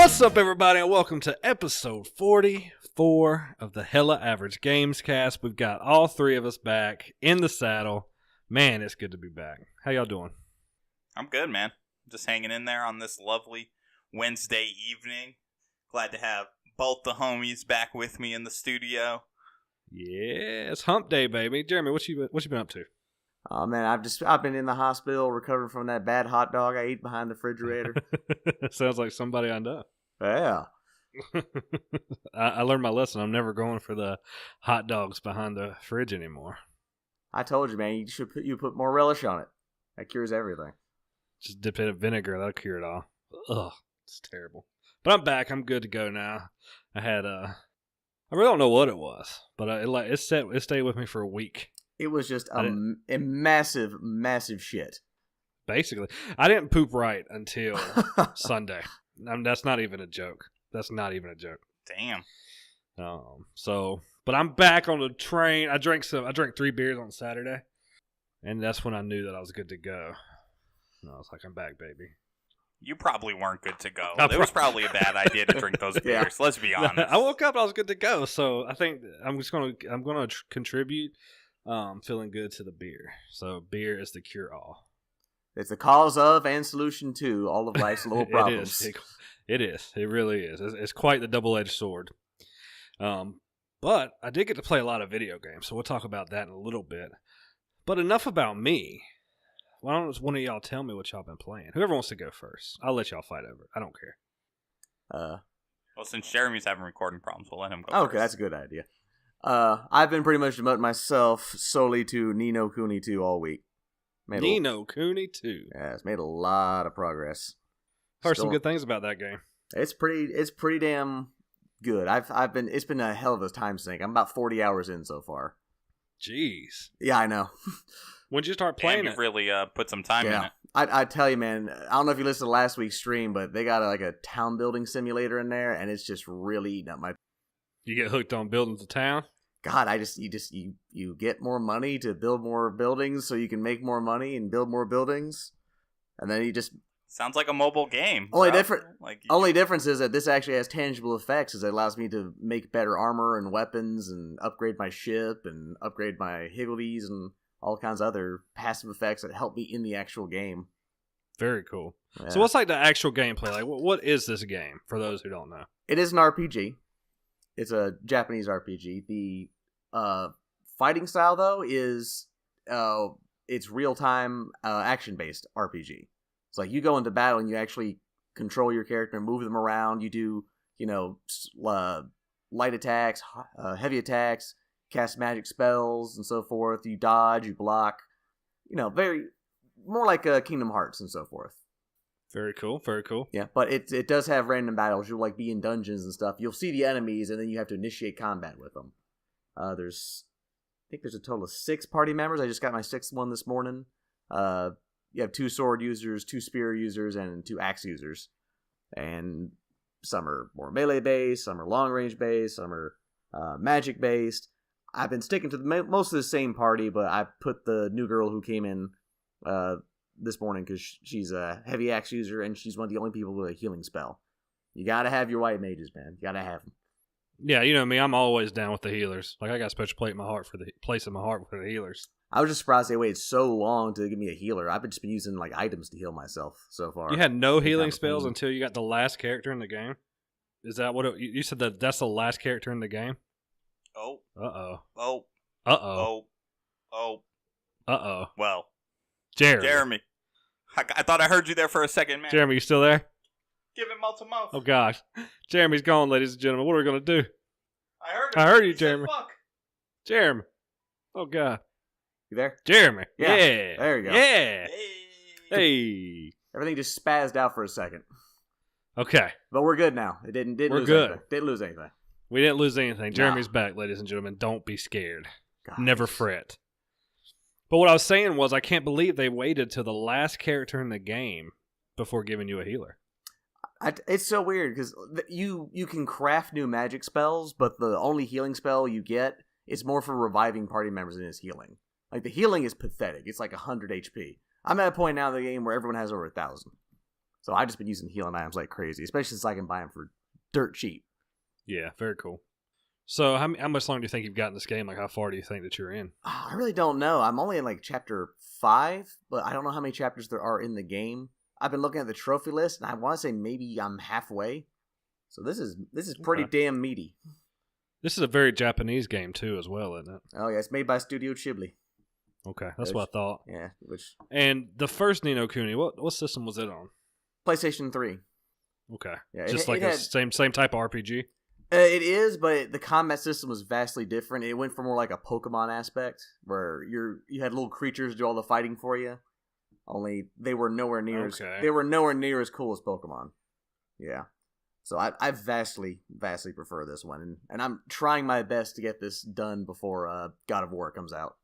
What's up, everybody, and welcome to episode 44 of the Hella Average Gamescast. We've got all three of us back in the saddle. Man, it's good to be back. How y'all doing? I'm good, man. Just hanging in there on this lovely Wednesday evening. Glad to have both the homies back with me in the studio. Yeah, it's hump day, baby. Jeremy, what you been up to? Oh man, I've been in the hospital recovering from that bad hot dog I ate behind the refrigerator. Sounds like somebody I know. Yeah. I learned my lesson. I'm never going for the hot dogs behind the fridge anymore. I told you, man, you put more relish on it. That cures everything. Just dip it in vinegar. That'll cure it all. Ugh, it's terrible. But I'm back. I'm good to go now. I really don't know what it was, but it stayed with me for a week. It was just a massive, massive shit. Basically, I didn't poop right until Sunday. That's not even a joke. Damn. But I'm back on the train. I drank 3 beers on Saturday, and that's when I knew that I was good to go. And I was like, I'm back, baby. You probably weren't good to go. It was probably a bad idea to drink those beers. Let's be honest. I woke up, I was good to go. So I think I'm gonna contribute. Feeling good to the beer. So beer is the cure-all. It's the cause of and solution to all of life's little problems. It is. It really is. It's quite the double-edged sword. But I did get to play a lot of video games, so we'll talk about that in a little bit. But enough about me. Why don't one of y'all tell me what y'all been playing? Whoever wants to go first. I'll let y'all fight over it. I don't care. Well, since Jeremy's having recording problems, we'll let him go Okay, first. that's a good idea. I've been pretty much devoting myself solely to Ni no Kuni 2 all week. Ni no Kuni 2. Yeah, it's made a lot of progress. Heard some good things about that game. It's pretty damn good. It's been a hell of a time sink. I'm about 40 hours in so far. Jeez. Yeah, I know. When'd you start playing it? You've really put some time in it. I tell you, man, I don't know if you listened to last week's stream, but they got a town building simulator in there, and it's just really not my. You get hooked on building the town? God, you get more money to build more buildings so you can make more money and build more buildings. And then you just... Sounds like a mobile game. Only difference is that this actually has tangible effects, as it allows me to make better armor and weapons and upgrade my ship and upgrade my higgledies and all kinds of other passive effects that help me in the actual game. Very cool. Yeah. So what's like the actual gameplay? Like, what is this game, for those who don't know? It is an RPG. It's a Japanese RPG. The fighting style, though, is it's real-time action-based RPG. It's like you go into battle and you actually control your character and move them around. You do, light attacks, heavy attacks, cast magic spells, and so forth. You dodge, you block. Very more like Kingdom Hearts and so forth. Very cool, very cool. Yeah, but it does have random battles. You'll be in dungeons and stuff. You'll see the enemies, and then you have to initiate combat with them. I think there's a total of 6 party members. I just got my 6th one this morning. You have 2 sword users, 2 spear users, and 2 axe users. And some are more melee based, some are long range based, some are magic based. I've been sticking to most of the same party, but I put the new girl who came in this morning because she's a heavy axe user and she's one of the only people with a healing spell. You gotta have your white mages, man. You gotta have them. Yeah, you know me. I'm always down with the healers. Like, I got a special place in my heart for the healers. I was just surprised they waited so long to give me a healer. I've just been using items to heal myself so far. You had no healing spells until you got the last character in the game? Is that what you said? That's the last character in the game? Oh. Uh-oh. Oh. Uh-oh. Oh. Uh-oh. Well. Jeremy. I thought I heard you there for a second, man. Jeremy, you still there? Give him mouth to mouth. Oh, gosh. Jeremy's gone, ladies and gentlemen. What are we going to do? I heard you, Jeremy. Fuck. Jeremy. Oh, God. You there? Jeremy. Yeah. Yeah. There you go. Yeah. Hey. Everything just spazzed out for a second. Okay. But we're good now. It didn't we're lose good. anything. Didn't lose anything. We didn't lose anything. Jeremy's back, ladies and gentlemen. Don't be scared. Gosh. Never fret. But what I was saying was, I can't believe they waited till the last character in the game before giving you a healer. It's so weird because you can craft new magic spells, but the only healing spell you get is more for reviving party members than is healing. Like, the healing is pathetic. It's like 100 HP. I'm at a point now in the game where everyone has over 1,000. So I've just been using healing items like crazy, especially since I can buy them for dirt cheap. Yeah, very cool. So how much longer do you think you've got in this game? Like, how far do you think that you're in? I really don't know. I'm only in like chapter 5, but I don't know how many chapters there are in the game. I've been looking at the trophy list, and I want to say maybe I'm halfway. So this is pretty damn meaty. This is a very Japanese game too, as well, isn't it? Oh yeah, it's made by Studio Ghibli. Okay, that's what I thought. Yeah, And the first Ni no Kuni, what system was it on? PlayStation 3. Okay, Yeah, just like a same type of RPG. It is, but the combat system was vastly different. It went for more like a Pokemon aspect, where you had little creatures do all the fighting for you. Only they were nowhere near as cool as Pokemon. Yeah. So I vastly prefer this one, and I'm trying my best to get this done before God of War comes out,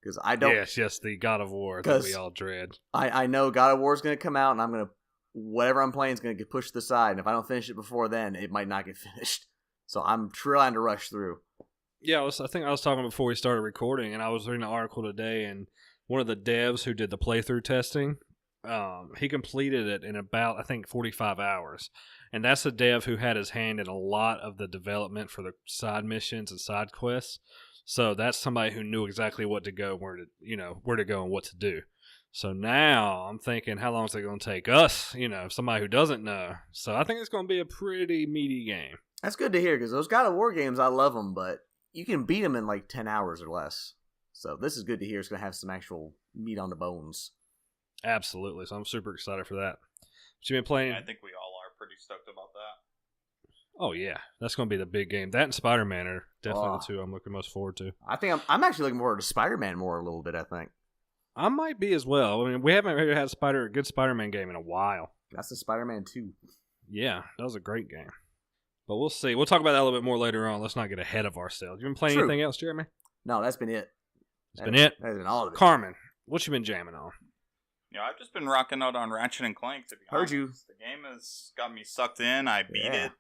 because I don't. Yes, the God of War that we all dread. I know God of War is going to come out, and I'm going to whatever I'm playing is going to get pushed to the side, and if I don't finish it before then, it might not get finished. So I'm trying to rush through. Yeah, I think I was talking before we started recording, and I was reading an article today, and one of the devs who did the playthrough testing, he completed it in about, I think, 45 hours. And that's a dev who had his hand in a lot of the development for the side missions and side quests. So that's somebody who knew exactly what to go, where to go and what to do. So now I'm thinking, how long is it going to take us? Somebody who doesn't know. So I think it's going to be a pretty meaty game. That's good to hear, because those God of War games, I love them, but you can beat them in like 10 hours or less. So this is good to hear. It's going to have some actual meat on the bones. Absolutely. So I'm super excited for that. What you been playing? I think we all are pretty stoked about that. Oh yeah, that's going to be the big game. That and Spider-Man are definitely the two I'm looking most forward to. I think I'm actually looking forward to Spider-Man more a little bit. I think I might be as well. I mean, we haven't really had a good Spider-Man game in a while. That's the Spider-Man 2. Yeah, that was a great game. But we'll see. We'll talk about that a little bit more later on. Let's not get ahead of ourselves. You been playing anything else, Jeremy? No, that's been it. That's been all of it. Carmen, what you been jamming on? I've just been rocking out on Ratchet and Clank, to be honest. Heard you. The game has got me sucked in. I beat it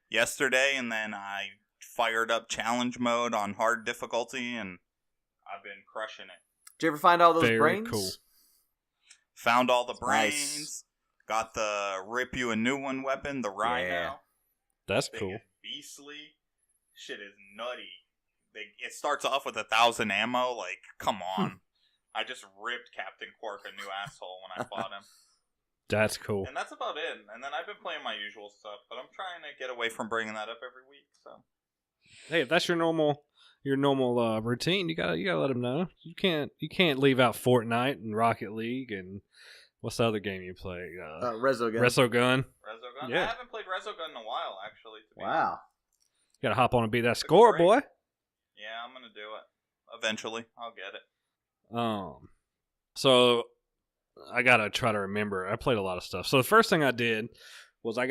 yesterday, and then I fired up challenge mode on hard difficulty, and I've been crushing it. Did you ever find all those Very brains? Cool. Found all the brains. Nice. Got the rip you a new one weapon, the Rhino. Yeah. That's cool. Beastly. Shit is nutty. It starts off with 1,000 ammo. Like, come on. I just ripped Captain Quark a new asshole when I fought him. That's cool. And that's about it. And then I've been playing my usual stuff, but I'm trying to get away from bringing that up every week. So, hey, if that's your normal routine, you gotta let them know. You can't leave out Fortnite and Rocket League and what's the other game you play? Resogun. Resogun. Yeah. I haven't played Resogun in a while, actually. Wow. You gotta hop on and beat that score, boy. Yeah, I'm gonna do it. Eventually, I'll get it. So I gotta try to remember. I played a lot of stuff. So the first thing I did was I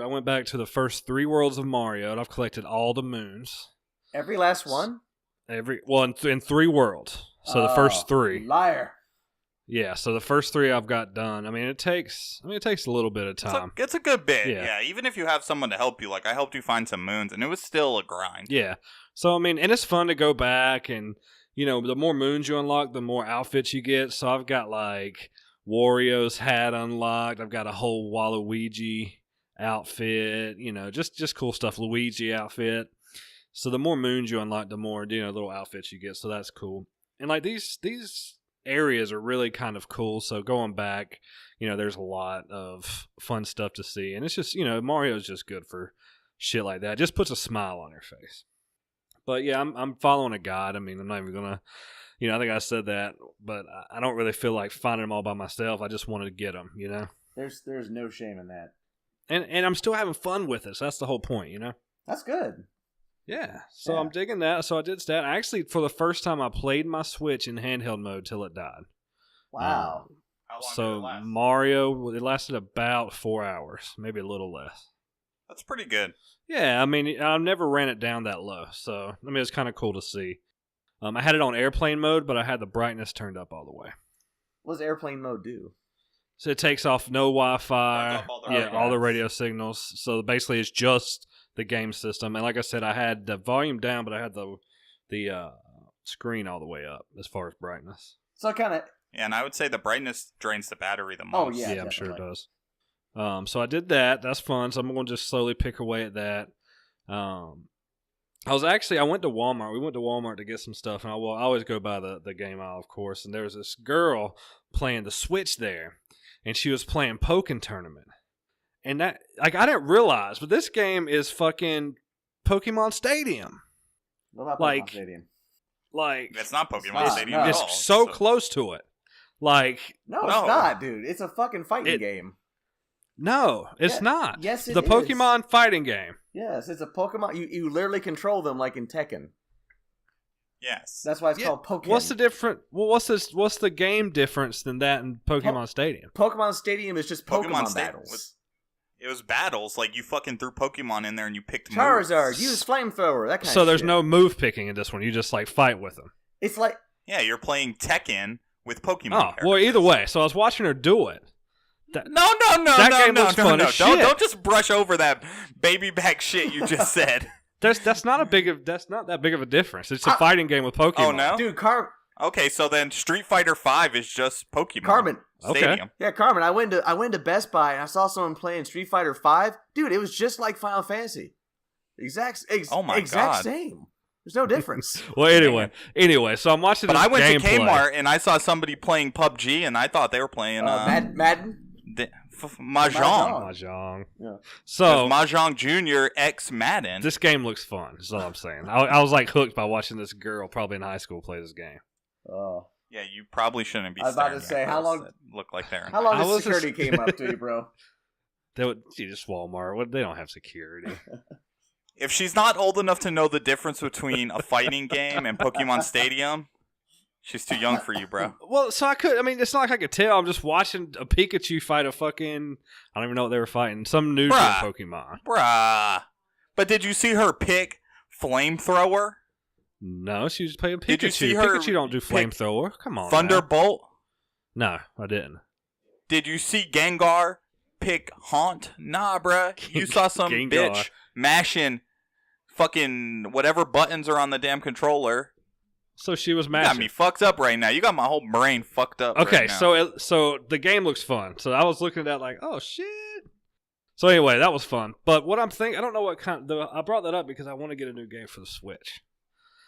went back to the first 3 worlds of Mario, and I've collected all the moons. Every last one? In 3 worlds. So the first 3. Liar. Yeah, so the first 3 I've got done. I mean, it takes a little bit of time. It's a good bit. Yeah, even if you have someone to help you, like I helped you find some moons, and it was still a grind. Yeah. So I mean, and it's fun to go back and the more moons you unlock, the more outfits you get. So I've got like Wario's hat unlocked. I've got a whole Waluigi outfit. Just cool stuff. Luigi outfit. So the more moons you unlock, the more little outfits you get. So that's cool. And like these areas are really kind of cool. So going back, there's a lot of fun stuff to see. And it's just Mario's just good for shit like that. It just puts a smile on your face. But yeah, I'm following a guide. I mean, I'm not even gonna, I think I said that, but I don't really feel like finding them all by myself. I just wanted to get them, There's no shame in that. And I'm still having fun with it. So that's the whole point, That's good. Yeah. So I'm digging that. So I did that. Actually, for the first time, I played my Switch in handheld mode till it died. Wow. How long so did it last? Mario, it lasted about 4 hours, maybe a little less. That's pretty good. Yeah, I mean, I've never ran it down that low, so I mean, it's kind of cool to see. I had it on airplane mode, but I had the brightness turned up all the way. What does airplane mode do? So it takes off no Wi-Fi, all the radio signals. So basically, it's just the game system. And like I said, I had the volume down, but I had the screen all the way up as far as brightness. So kind of. Yeah, and I would say the brightness drains the battery the most. Oh yeah, I'm sure it does. So I did that. That's fun. So I'm going to just slowly pick away at that. I went to Walmart. We went to Walmart to get some stuff, and I always go by the game aisle, of course. And there was this girl playing the Switch there, and she was playing Pokken Tournament. And that, like, I didn't realize, but this game is fucking Pokemon Stadium. What about Like- Pokemon Stadium? Like, It's not Pokemon It's not, Stadium no. at it's all. so close to it. Like, No, it's No. not, dude. It's a fucking fighting game. no, it's Yeah, not. yes, it the is. Pokemon fighting game. Yes, it's a Pokemon. You literally control them like in Tekken. Yes. That's why it's Yeah, called Pokken. What's the different? Well, what's the game difference than that in Pokemon Stadium? Pokemon Stadium is just Pokemon Stadium battles. It was battles. Like, you fucking threw Pokemon in there and you picked Charizard, moves. use Flamethrower, that kind of So there's shit. no move picking in this one. You just like fight with them. It's like Yeah, you're playing Tekken with Pokemon Oh, characters. well, either way. So I was watching her do it. No. That game looks fun as shit. Don't just brush over that baby back shit you just said. That's not that big of a difference. It's a fighting game with Pokemon. Oh, no? dude, Okay, so then Street Fighter V is just Pokemon. Carmen. Stadium. Yeah, Carmen. I went to Best Buy and I saw someone playing Street Fighter V. Dude, it was just like Final Fantasy. Oh my exact God. same. There's no difference. Well, anyway, so I'm watching But this I went gameplay. to Kmart and I saw somebody playing PUBG and I thought they were playing Madden. Mahjong. Mahjong. Yeah. So Mahjong Junior X Madden. this game looks fun. Is all I'm saying. I was like hooked by watching this girl, probably in high school, play this game. Oh. Yeah, you probably shouldn't be. I was about staring to say, at how girls long- that look like they're? How long I does was security came up to you, bro? Just Walmart. What? They don't have security. If she's not old enough to know the difference between a fighting game and Pokemon Stadium, she's too young for you, bro. Well, so it's not like I could tell. I'm just watching a Pikachu fight a fucking. I don't even know what they were fighting. Some new Bruh. Pokemon. Bruh. But did you see her pick Flamethrower? No, she was playing Pikachu. Did you see her Pikachu don't do pick flamethrower. Come on, now. Thunderbolt? No, I didn't. Did you see Gengar pick Haunt? Nah, bruh. You saw some Gengar. bitch mashing fucking whatever buttons are on the damn controller. So she was You mashing. got me fucked up right now. You got my whole brain fucked up. Okay, right now. so the game looks fun. So I was looking at that like, oh shit. So anyway, that was fun. But what I'm thinking, I don't know what kind. I brought that up because I want to get a new game for the Switch.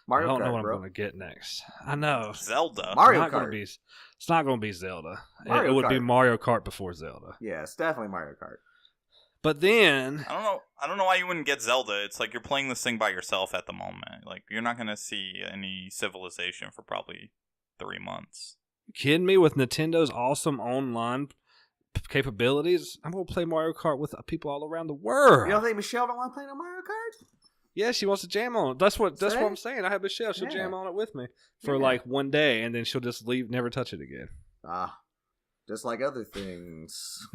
Mario I don't know Kart, what bro. I'm going to get next. I know. Zelda. Mario It's not Kart. it's not going to be Zelda. Mario it would be Kart. Mario Kart before Zelda. Yeah, it's definitely Mario Kart. But then, I don't know why you wouldn't get Zelda. It's like you're playing this thing by yourself at the moment. Like, you're not going to see any civilization for probably 3 months. you kidding me? With Nintendo's awesome online capabilities, I'm going to play Mario Kart with people all around the world. You don't think Michelle don't want to play no Mario Kart? Yeah, she wants to jam on it. That's what See? I'm saying. I have Michelle. She'll Yeah. jam on it with me for Yeah. like one day, and then she'll just leave, never touch it again. Ah, just like other things.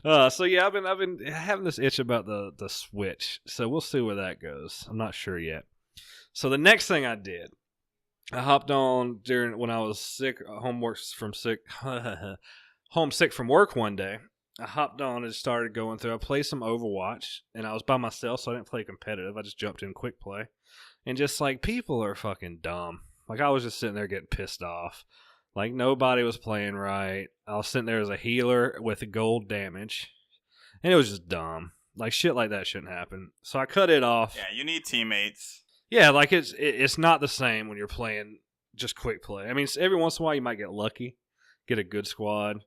So yeah, I've been having this itch about the Switch. So we'll see where that goes. I'm not sure yet. So the next thing I did, I hopped on when I was sick, homesick from work one day. I hopped on and started going through. I played some Overwatch, and I was by myself, so I didn't play competitive. I just jumped in quick play. And just like, people are fucking dumb. Like, I was just sitting there getting pissed off. Like, nobody was playing right. I was sitting there as a healer with gold damage. And it was just dumb. Like, shit like that shouldn't happen. So I cut it off. Yeah, you need teammates. Yeah, like, it's not the same when you're playing just quick play. I mean, every once in a while you might get lucky, get a good squad.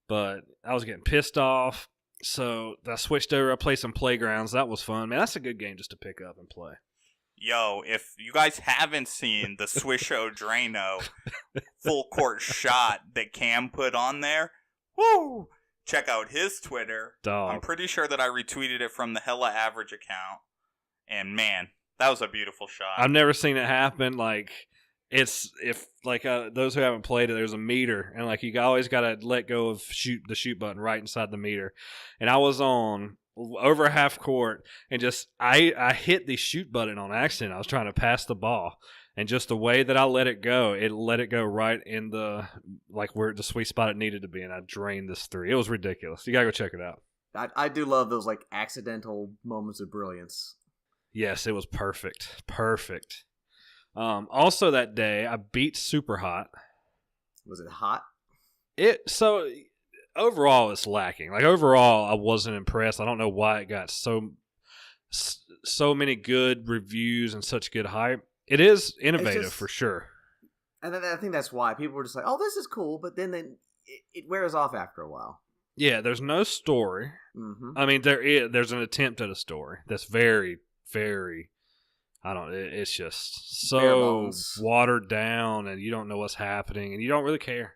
But I was getting pissed off. So I switched over. I played some Playgrounds. That was fun. Man, that's a good game just to pick up and play. Yo, if you guys haven't seen the Swisho Drano full court shot that Cam put on there, woo! Check out his Twitter. Dog. I'm pretty sure that I retweeted it from the Hella Average account. And man, that was a beautiful shot. I've never seen it happen. Like, those who haven't played it, there's a meter, and like you always got to let go of the shoot button right inside the meter. And I was on over half court, and just I hit the shoot button on accident. I was trying to pass the ball, and just the way that I let it go right in the where the sweet spot it needed to be, and I drained this three. It was ridiculous. You gotta go check it out. I do love those like accidental moments of brilliance. Yes, it was perfect. Also that day, I beat Super Hot. Was it hot? overall it's lacking. Like overall, I wasn't impressed. I don't know why it got so many good reviews and such good hype. It is innovative for sure. And I think that's why people were just like, "Oh, this is cool," but then it wears off after a while. Yeah, there's no story. Mm-hmm. I mean, there's an attempt at a story that's very, very. I don't. It's just so watered down, and you don't know what's happening, and you don't really care.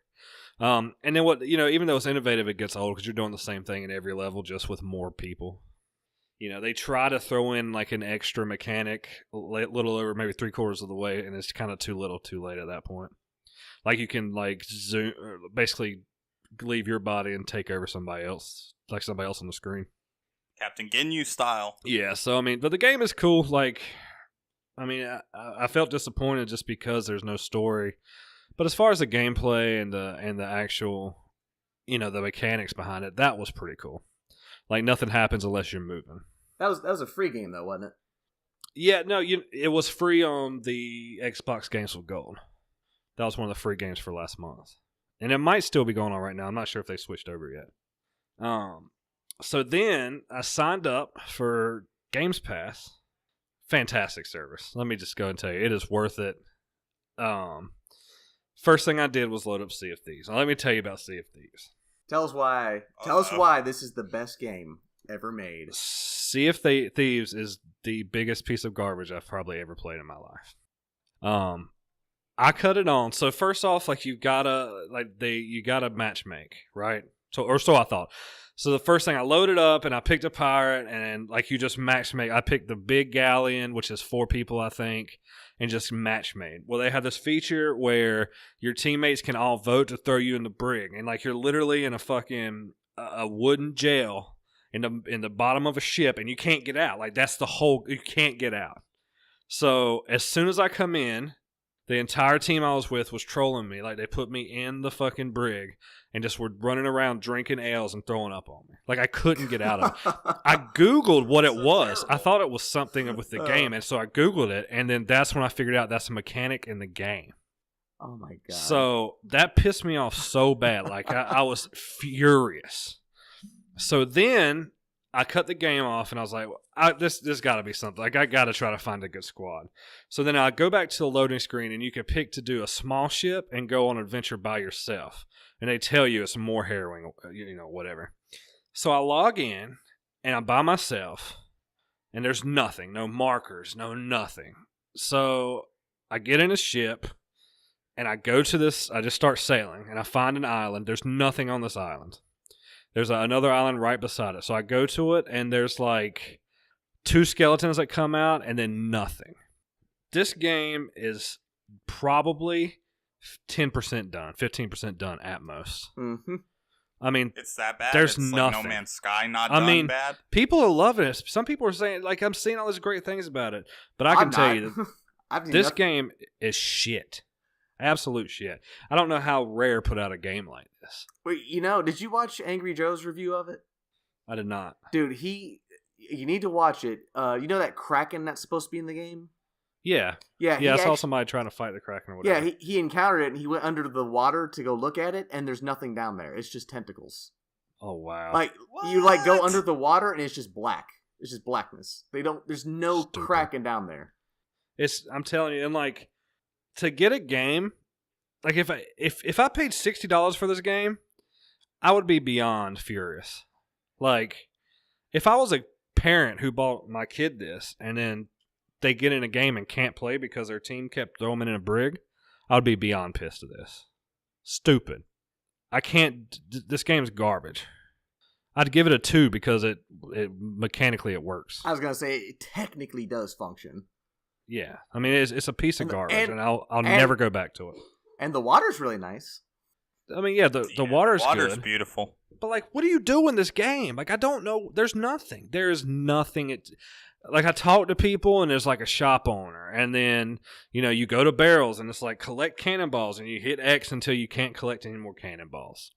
And then even though it's innovative, it gets old because you're doing the same thing in every level, just with more people. They try to throw in like an extra mechanic, a little over maybe 3/4 of the way, and it's kind of too little, too late at that point. Like you can like zoom, basically leave your body and take over somebody else, like somebody else on the screen. Captain Ginyu style. Yeah. So I mean, but the game is cool. Like, I mean, I felt disappointed just because there's no story. But as far as the gameplay and the actual, the mechanics behind it, that was pretty cool. Like nothing happens unless you're moving. That was a free game though, wasn't it? Yeah, no, it was free on the Xbox Games with Gold. That was one of the free games for last month, and it might still be going on right now. I'm not sure if they switched over yet. So then I signed up for Games Pass. Fantastic service. Let me just go and tell you, it is worth it. First thing I did was load up Sea of Thieves. Now let me tell you about Sea of Thieves. Tell us why. Tell us why this is the best game ever made. Sea of Thieves is the biggest piece of garbage I've probably ever played in my life. I cut it on. So first off, like you gotta matchmake, right? So I thought. So the first thing I loaded up and I picked a pirate and like you just matchmake. I picked the big galleon, which is 4 people, I think, and just matchmade. Well, they have this feature where your teammates can all vote to throw you in the brig, and like you're literally in a fucking a wooden jail in the bottom of a ship, and you can't get out. Like that's you can't get out. So as soon as I come in, the entire team I was with was trolling me. Like they put me in the fucking brig and just were running around drinking ales and throwing up on me. Like I couldn't get out of it. I Googled what it was. I thought it was something with the game, and so I Googled it, and then that's when I figured out that's a mechanic in the game. Oh my god! So that pissed me off so bad. Like I was furious. So then I cut the game off, and I was like, this got to be something. Like I got to try to find a good squad. So then I go back to the loading screen, and you can pick to do a small ship and go on an adventure by yourself. And they tell you it's more harrowing, whatever. So I log in, and I'm by myself, and there's nothing, no markers, no nothing. So I get in a ship, and I go to this, I just start sailing, and I find an island. There's nothing on this island. There's another island right beside it. So I go to it, and there's like 2 skeletons that come out, and then nothing. This game is probably 10% done, 15% done at most. Mm-hmm. I mean, it's that bad. There's it's nothing. Like No Man's Sky not done bad. People are loving it. Some people are saying, like, I'm seeing all these great things about it, but I can tell you that this game is shit. Absolute shit. I don't know how Rare put out a game like this. Wait, did you watch Angry Joe's review of it? I did not. Dude, you need to watch it. You know that Kraken that's supposed to be in the game? Yeah. Yeah, I saw somebody trying to fight the Kraken or whatever. Yeah, he encountered it, and he went under the water to go look at it, and there's nothing down there. It's just tentacles. Oh, wow. Like, you, go under the water, and it's just black. It's just blackness. There's no Stupid. Kraken down there. I'm telling you, and, like, to get a game, like, if I paid $60 for this game, I would be beyond furious. Like, if I was a parent who bought my kid this, and then they get in a game and can't play because their team kept throwing them in a brig, I would be beyond pissed at this. Stupid. I can't. This game's garbage. I'd give it a 2 because it mechanically it works. I was gonna say it technically does function. Yeah, I mean it's a piece of garbage, and I'll never go back to it. And the water's really nice. I mean, yeah, the water's good. Beautiful. But like, what do you do in this game? Like, I don't know. There's nothing. There is nothing. Like, I talk to people, and there's like a shop owner, and then you go to barrels, and it's like collect cannonballs, and you hit X until you can't collect any more cannonballs.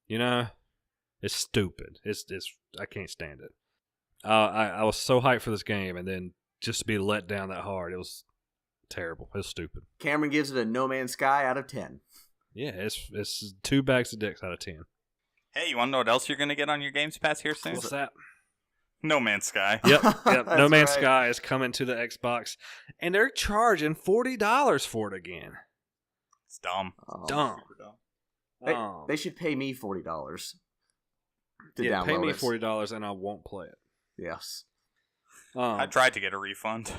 It's stupid. It's I can't stand it. I was so hyped for this game, and then just to be let down that hard, it was terrible. It was stupid. Cameron gives it a No Man's Sky out of 10. Yeah, it's 2 bags of dicks out of 10. Hey, you want to know what else you're going to get on your Games Pass here soon? What's that? No Man's Sky. Yep. No That's Man's right. Sky is coming to the Xbox, and they're charging $40 for it again. It's dumb. Oh. Dumb. Super dumb. They should pay me $40 to Yeah, download pay me it. $40 and I won't play it. Yes. I tried to get a refund.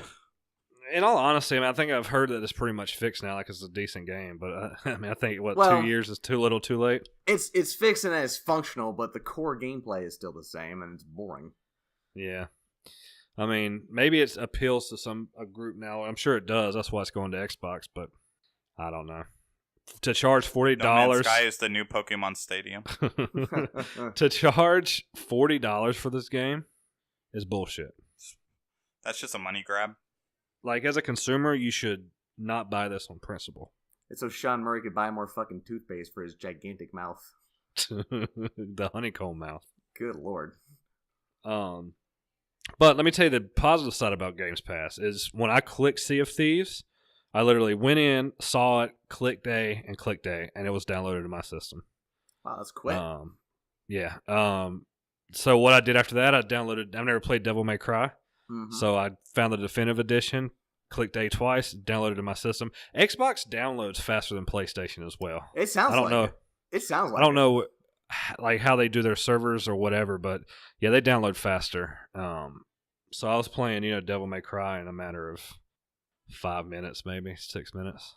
In all honesty, I mean, I think I've heard that it's pretty much fixed now. Like, it's a decent game, but I mean, I think 2 years is too little, too late. It's fixed and it's functional, but the core gameplay is still the same, and it's boring. Yeah, I mean, maybe it appeals to a group now. I'm sure it does. That's why it's going to Xbox, but I don't know. To charge $40, No Man's Sky is the new Pokemon Stadium. to charge $40 for this game is bullshit. That's just a money grab. Like, as a consumer, you should not buy this on principle. It's so Sean Murray could buy more fucking toothpaste for his gigantic mouth. The honeycomb mouth. Good lord. But let me tell you the positive side about Games Pass is when I clicked Sea of Thieves, I literally went in, saw it, clicked A, and it was downloaded to my system. Wow, that's quick. Yeah. So what I did after that, I've never played Devil May Cry. Mhm. So I found the definitive edition, clicked A twice, downloaded to my system. Xbox downloads faster than PlayStation as well. It sounds I don't like know. it sounds like I don't know like how they do their servers or whatever, but yeah, they download faster. So I was playing, Devil May Cry in a matter of 5 minutes, maybe 6 minutes.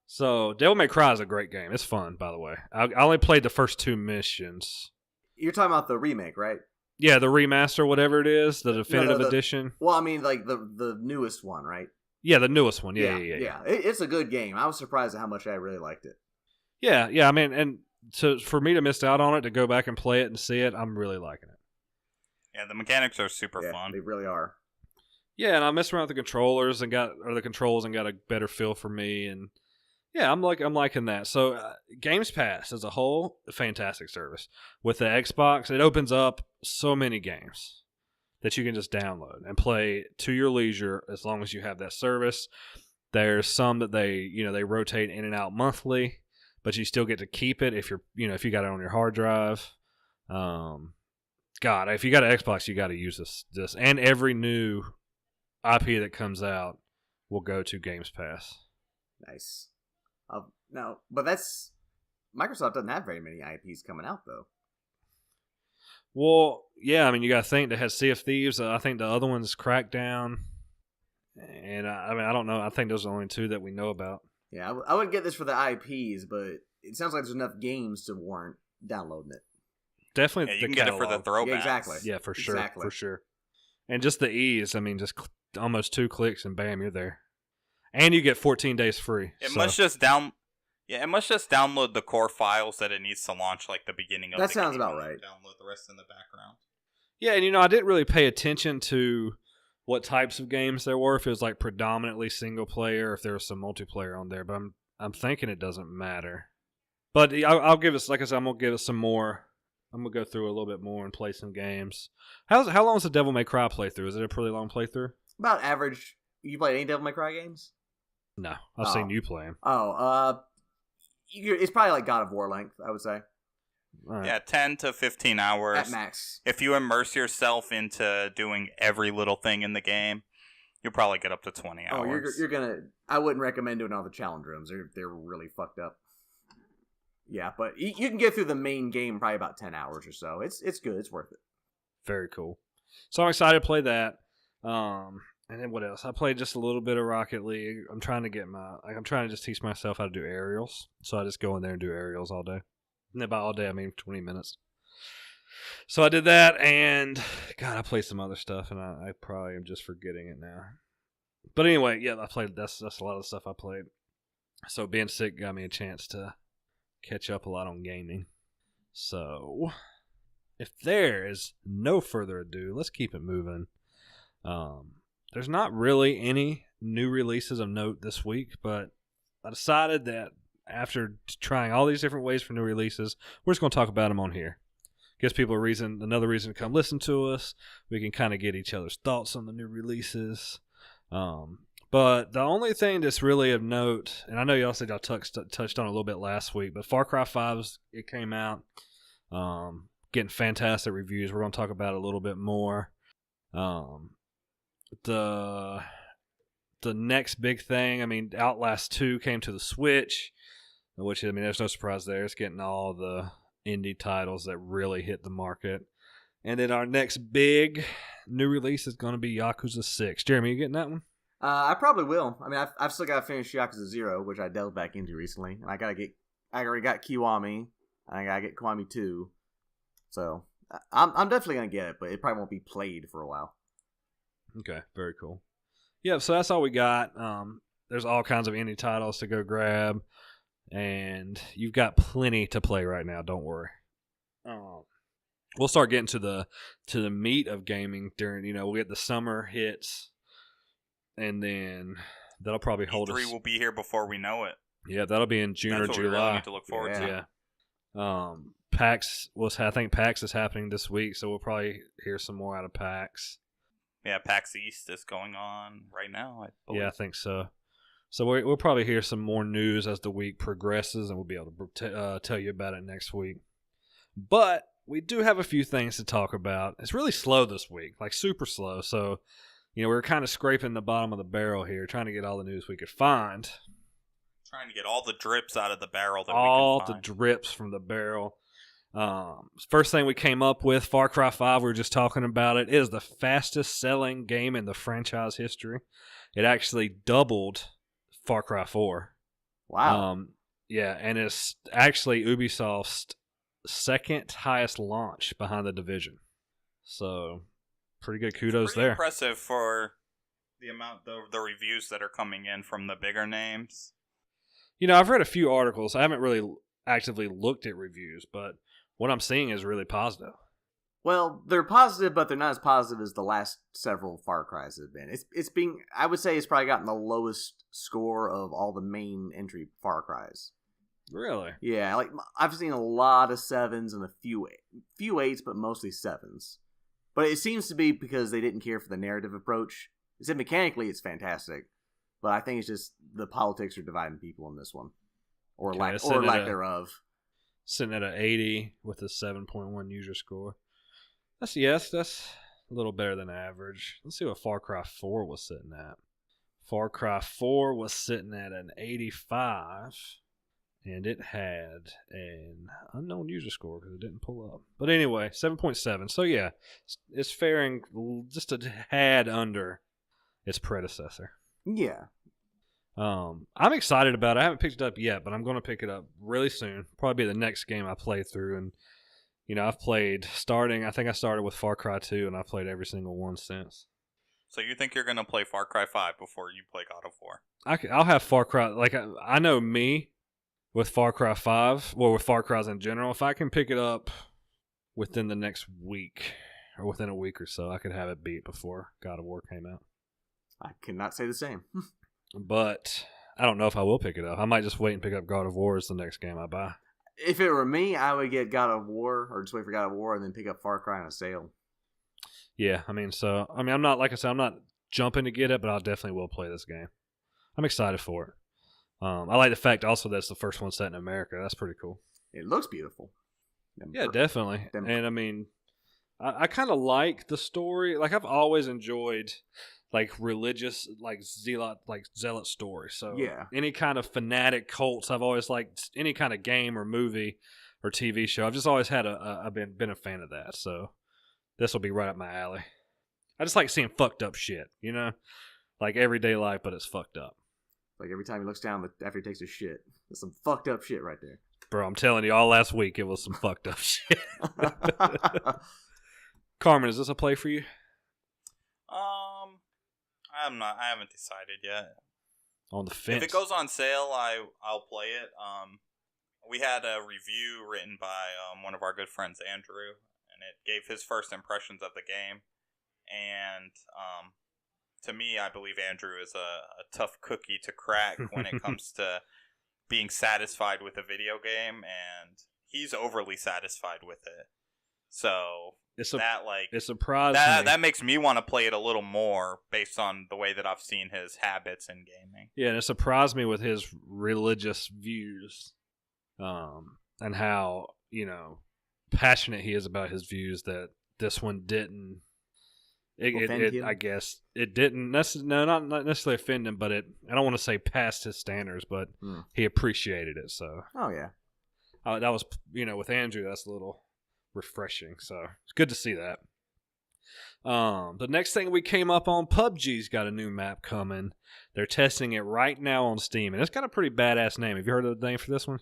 So Devil May Cry is a great game. It's fun, by the way. I only played the first 2 missions. You're talking about the remake, right? Yeah, the remaster, whatever it is, the definitive edition. Well, I mean, like the newest one, right? Yeah, the newest one. Yeah. It's a good game. I was surprised at how much I really liked it. Yeah. I mean, and for me to miss out on it, to go back and play it and see it, I'm really liking it. Yeah, the mechanics are super Yeah, fun. they really are. Yeah, and I messed around with the controls and got a better feel for me, and yeah, I'm liking that. So Games Pass as a whole, a fantastic service. With the Xbox, it opens up so many games that you can just download and play to your leisure as long as you have that service. There's some that they rotate in and out monthly, but you still get to keep it if if you got it on your hard drive. God, if you got an Xbox, you got to use this, and every new IP that comes out will go to Games Pass. Nice. No, but Microsoft doesn't have very many IPs coming out though. Well, yeah, I mean, you got to think they had Sea of Thieves. I think the other one's Crackdown, and I don't know. I think those are the only 2 that we know about. Yeah, I wouldn't get this for the IPs, but it sounds like there's enough games to warrant downloading it. Definitely, Yeah, you the can get it catalog. for the throwbacks. Yeah, exactly. Yeah, for sure, Exactly. for sure. And just the ease. I mean, just almost 2 clicks and bam, you're there. And you get 14 days free. It must just download the core files that it needs to launch, like the beginning of That the sounds game, about and then right. Download the rest in the background. Yeah, and I didn't really pay attention to what types of games there were. If it was like predominantly single player, if there was some multiplayer on there. But I'm thinking it doesn't matter. But I'll give us, like I said, I'm gonna give us some more. I'm gonna go through a little bit more and play some games. How long is the Devil May Cry playthrough? Is it a pretty long playthrough? About average. You played any Devil May Cry games? No, I've seen you play them. It's probably like God of War length, I would say. Right. Yeah, 10 to 15 hours. At max. If you immerse yourself into doing every little thing in the game, you'll probably get up to 20 hours. Oh, you're gonna. I wouldn't recommend doing all the challenge rooms. They're really fucked up. Yeah, but you can get through the main game probably about 10 hours or so. It's good. It's worth it. Very cool. So I'm excited to play that. And then what else? I played just a little bit of Rocket League. I'm trying to just teach myself how to do aerials. So I just go in there and do aerials all day. And by all day, I mean 20 minutes. So I did that, and God, I played some other stuff, and I probably am just forgetting it now. But anyway, yeah, I played. That's a lot of the stuff I played. So being sick got me a chance to catch up a lot on gaming. So if there is no further ado, let's keep it moving. There's not really any new releases of note this week, but I decided that after trying all these different ways for new releases, we're just going to talk about them on here. Gives people another reason to come listen to us. We can kind of get each other's thoughts on the new releases. But the only thing that's really of note, and I know y'all said y'all touched on it a little bit last week, but Far Cry 5, it came out. Getting fantastic reviews. We're going to talk about it a little bit more. The next big thing, I mean, Outlast 2 came to the Switch, which, I mean, there's no surprise there. It's getting all the indie titles that really hit the market. And then our next big new release is going to be Yakuza 6. Jeremy, you getting that one? I probably will. I mean, I've still got to finish Yakuza 0, which I delved back into recently. And I already got Kiwami. And I got to get Kiwami 2. So, I'm definitely going to get it, but it probably won't be played for a while. Okay, very cool. Yeah, so that's all we got. There's all kinds of indie titles to go grab. And you've got plenty to play right now, don't worry. We'll start getting to the meat of gaming during, we'll get the summer hits, and then that'll probably hold E3 us. will be here before we know it. Yeah, that'll be in June That's or what July. we really need to look forward to. Yeah. I think PAX is happening this week, so we'll probably hear some more out of PAX. Yeah, PAX East is going on right now, I believe. Yeah, I think so. So we'll probably hear some more news as the week progresses, and we'll be able to tell you about it next week. But we do have a few things to talk about. It's really slow this week, like super slow. So, we're kind of scraping the bottom of the barrel here, trying to get all the news we could find. Trying to get all the drips out of the barrel that all we can find. The drips from the barrel. First thing we came up with, Far Cry 5, we were just talking about it. It is the fastest selling game in the franchise history. It actually doubled Far Cry 4. Wow. Yeah, and it's actually Ubisoft's second highest launch behind The Division. So, pretty good kudos there. Impressive for the amount the reviews that are coming in from the bigger names. I've read a few articles. I haven't really actively looked at reviews, but what I'm seeing is really positive. Well, they're positive, but they're not as positive as the last several Far Cries have been. I would say it's probably gotten the lowest score of all the main entry Far Cries. Really? Yeah, like I've seen a lot of 7s and a few 8s, but mostly 7s. But it seems to be because they didn't care for the narrative approach. They said mechanically it's fantastic, but I think it's just the politics are dividing people in this one, or lack thereof. Sitting at an 80 with a 7.1 user score. That's a little better than average. Let's see what Far Cry 4 was sitting at. Far Cry 4 was sitting at an 85, and it had an unknown user score because it didn't pull up. But anyway, 7.7. So yeah, it's faring just a tad under its predecessor. Yeah. I'm excited about it. I haven't picked it up yet, but I'm going to pick it up really soon. Probably be the next game I play through. And, I've played I think I started with Far Cry 2, and I've played every single one since. So you think you're going to play Far Cry 5 before you play God of War? I'll have Far Cry. Like, I know me with Far Cry 5, or with Far Cries in general, if I can pick it up within the next week, or within a week or so, I could have it beat before God of War came out. I cannot say the same. But I don't know if I will pick it up. I might just wait and pick up God of War as the next game I buy. If it were me, I would get God of War, or just wait for God of War and then pick up Far Cry on a sale. Yeah, I'm not, like I said, I'm not jumping to get it, but I definitely will play this game. I'm excited for it. I like the fact also that it's the first one set in America. That's pretty cool. It looks beautiful. Yeah, definitely. And I kind of like the story. Like, I've always enjoyed like religious, like zealot stories. So yeah, any kind of fanatic cults, I've always liked. Any kind of game or movie or TV show, I've just always had I've been a fan of that. So this will be right up my alley. I just like seeing fucked up shit, like everyday life, but it's fucked up. Like every time he looks down after he takes a shit, there's some fucked up shit right there. Bro, I'm telling you, all last week it was some fucked up shit. Carmen, is this a play for you? I haven't decided yet. On the fence. If it goes on sale, I'll play it. We had a review written by one of our good friends, Andrew, and it gave his first impressions of the game. And to me, I believe Andrew is a tough cookie to crack when it comes to being satisfied with a video game, and he's overly satisfied with it. So it surprised me. That makes me want to play it a little more based on the way that I've seen his habits in gaming. Yeah, and it surprised me with his religious views, and how passionate he is about his views that this one didn't. I guess it didn't necessarily, not necessarily offend him, but I don't want to say past his standards, but he appreciated it. So, oh yeah, that was, with Andrew, that's a little refreshing. So it's good to see that. The next thing we came up on, PUBG's got a new map coming. They're testing it right now on Steam, and it's got a pretty badass name. Have you heard of the name for this one?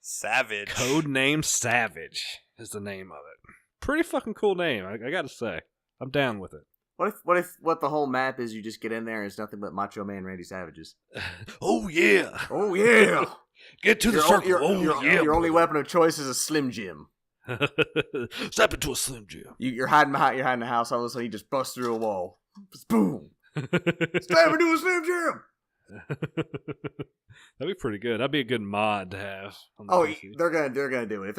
Savage. Codename Savage is the name of it. Pretty fucking cool name, I gotta say. I'm down with it. What the whole map is? You just get in there and it's nothing but Macho Man Randy Savages. Oh yeah! Oh yeah! Get to the circle. Your only weapon of choice is a Slim Jim. Step into a Slim Jim. You're hiding behind the house. All of a sudden, you just bust through a wall. Just boom! Step into a Slim Jim. That'd be pretty good. That'd be a good mod to have. On the PC. They're gonna do it. If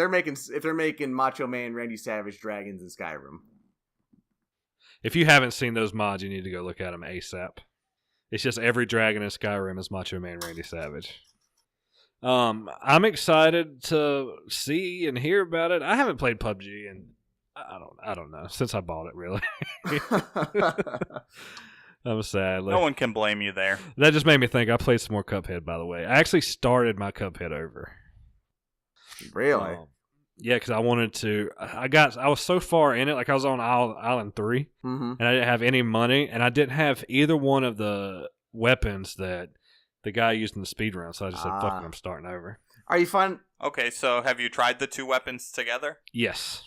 they're making Macho Man Randy Savage dragons in Skyrim. If you haven't seen those mods, you need to go look at them ASAP. It's just every dragon in Skyrim is Macho Man Randy Savage. I'm excited to see and hear about it. I haven't played PUBG and I don't know, since I bought it, really. I'm sad. No one can blame you there. That just made me think. I played some more Cuphead, by the way. I actually started my Cuphead over. Really? Yeah, because I wanted to. I was so far in it, like I was on Island 3, and I didn't have any money, and I didn't have either one of the weapons that the guy used in the speed run. So I just said, "Fuck it, I'm starting over." Are you fun? Okay, so have you tried the two weapons together? Yes.